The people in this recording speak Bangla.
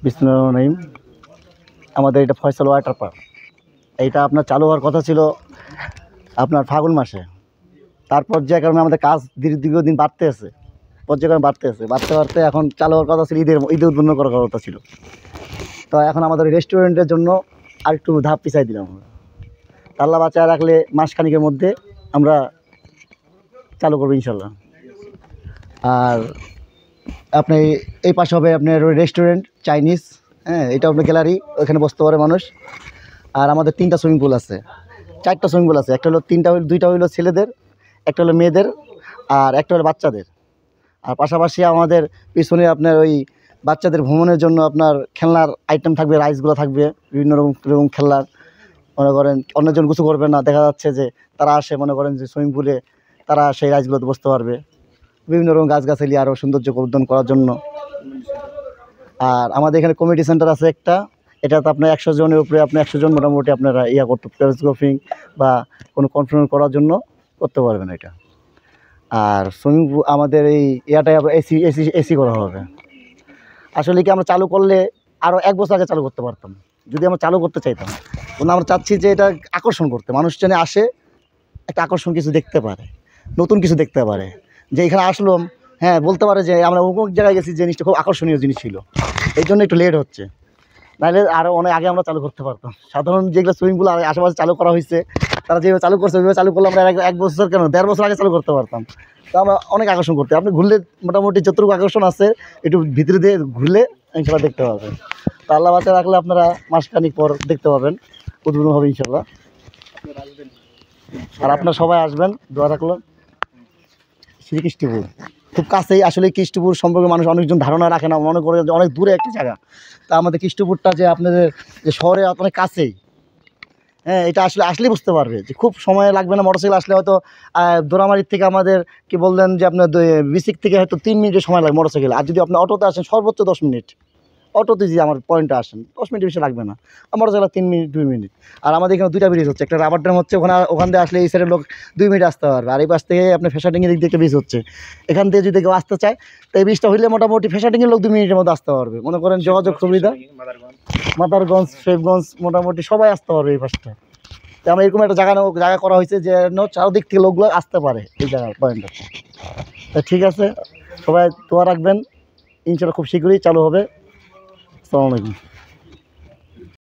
বিসমিল্লাহির রহমানির রহিম। আমাদের এটা ফয়সাল ওয়াটার পার্ক, এইটা আপনার চালু হওয়ার কথা ছিল আপনার ফাগুন মাসে। তার পর্যায়ক্রমে আমাদের কাজ দীর্ঘদিন বাড়তে আছে, পর্যায়ক্রমে বাড়তে বাড়তে এখন চালু হওয়ার কথা ছিল ঈদে উদ্বোধন করার কথা ছিল। তো এখন আমাদের রেস্টুরেন্টের জন্য আরেকটু ধাপ পিছাই দিলাম আমরা। আল্লাহ বাঁচায় রাখলে মাসখানিকের মধ্যে আমরা চালু করবো ইনশাল্লাহ। আর আপনি এই পাশে হবে আপনার রেস্টুরেন্ট চাইনিজ, হ্যাঁ, এটা আপনার গ্যালারি, ওইখানে বসতে পারে মানুষ। আর আমাদের 3টা সুইমিং পুল আছে, 4টা সুইমিং পুল আছে। একটা হলো 2টা হলো ছেলেদের, একটা হলো মেয়েদের, আর একটা হলো বাচ্চাদের। আর পাশাপাশি আমাদের পিছনে আপনার ওই বাচ্চাদের ভ্রমণের জন্য আপনার খেলনার আইটেম থাকবে, রাইসগুলো থাকবে, বিভিন্ন রকম খেলনার। মনে করেন অন্যজন কিছু করবে না, দেখা যাচ্ছে যে তারা আসে, মনে করেন যে সুইমিং পুলে তারা সেই রাইসগুলোতে বসতে পারবে, বিভিন্ন রকম গাছগাছালি আরও সৌন্দর্য বর্ধন করার জন্য। আর আমাদের এখানে কমিটি সেন্টার আছে একটা, এটাতে আপনার 100 জনের উপরে, আপনি 100 জন মোটামুটি আপনারা করতে পেজগ্রাফিং বা কোনো কনফারেন্স করার জন্য করতে পারবেন এটা। আর সুইমিং পুল আমাদের এই ইয়াটাই এসি করা হবে। আসলে কি আমরা চালু করলে আরও 1 বছর আগে চালু করতে পারতাম, যদি আমরা চালু করতে চাইতাম। কিন্তু আমরা চাচ্ছি যে এটা আকর্ষণ করতে, মানুষ যেন আসে, একটা আকর্ষণ কিছু দেখতে পারে, নতুন কিছু দেখতে পারে, যে এখানে আসলাম, হ্যাঁ, বলতে পারে যে আমরা অমুক জায়গায় গেছি, জিনিসটা খুব আকর্ষণীয় জিনিস ছিল। এই জন্য একটু লেট হচ্ছে, নাহলে আরও অনেক আগে আমরা চালু করতে পারতাম। সাধারণ যেগুলো সুইমিং পুল আশেপাশে চালু করা হয়েছে, তারা যেভাবে চালু করছে ওইভাবে চালু করলে আমরা 1 বছর কেন 1.5 বছর আগে চালু করতে পারতাম। তো আমরা অনেক আকর্ষণ করতে, আপনি ঘুরলে মোটামুটি যতটুকু আকর্ষণ আছে একটু ভিতরে দিয়ে ঘুরলে ইনশাল্লাহ দেখতে পাবেন। তো আল্লাহ বাঁচায় রাখলে আপনারা মাসখানিক পর দেখতে পাবেন, উদ্বোধন হবে ইনশাল্লাহ। আর আপনারা সবাই আসবেন, দোয়া রাখলো। শ্রীকৃষ্ণপুর খুব কাছেই, আসলে কৃষ্ণপুর সম্পর্কে মানুষ অনেকজন ধারণা রাখে না, মনে করে যে অনেক দূরে একটা জায়গা। তা আমাদের কৃষ্ণপুরটা যে আপনাদের যে শহরে অনেক কাছেই, হ্যাঁ, এটা আসলেই বুঝতে পারবে যে খুব সময় লাগবে না। মোটরসাইকেল আসলে হয়তো দোরামারির থেকে আমাদের কি বললেন যে আপনার বিসিক থেকে হয়তো 3 মিনিটের সময় লাগে মোটরসাইকেল। আর যদি আপনি অটোতে আসেন সর্বোচ্চ 10 মিনিট, অটোতে যে আমার পয়েন্টে আসেন 10 মিনিট বেশি লাগবে না, আমার মোটরসাইকেল 3 মিনিট 2 মিনিট। আর আমাদের এখানে 2টা ব্রিজ হচ্ছে, একটা রাবার ড্যাম হচ্ছে, ওখান দিয়ে আসলে এই সাইডের লোক 2 মিনিট আসতে পারবে। আর এই পাশ থেকে আপনার ফেসাটিংয়ের দিক দিয়ে একটা ব্রিজ হচ্ছে, এখান থেকে যদি কেউ আসতে চায় তো এই ব্রিজটা হইলে মোটামুটি ফেসাটিংয়ের লোক 2 মিনিটের মধ্যে আসতে পারবে। মনে করেন যোগাযোগ সুবিধা, মাদারগঞ্জ, শেখগঞ্জ, মোটামুটি সবাই আসতে পারবে এই পাশটা। তো আমরা এরকম একটা জায়গা করা হয়েছে যে চারদিক থেকে লোকগুলো আসতে পারে এই জায়গার পয়েন্টটা। তা ঠিক আছে, সবাই দোয়া রাখবেন, ইনশাল্লাহ খুব শীঘ্রই চালু হবে। আসসালামু আলাইকুম।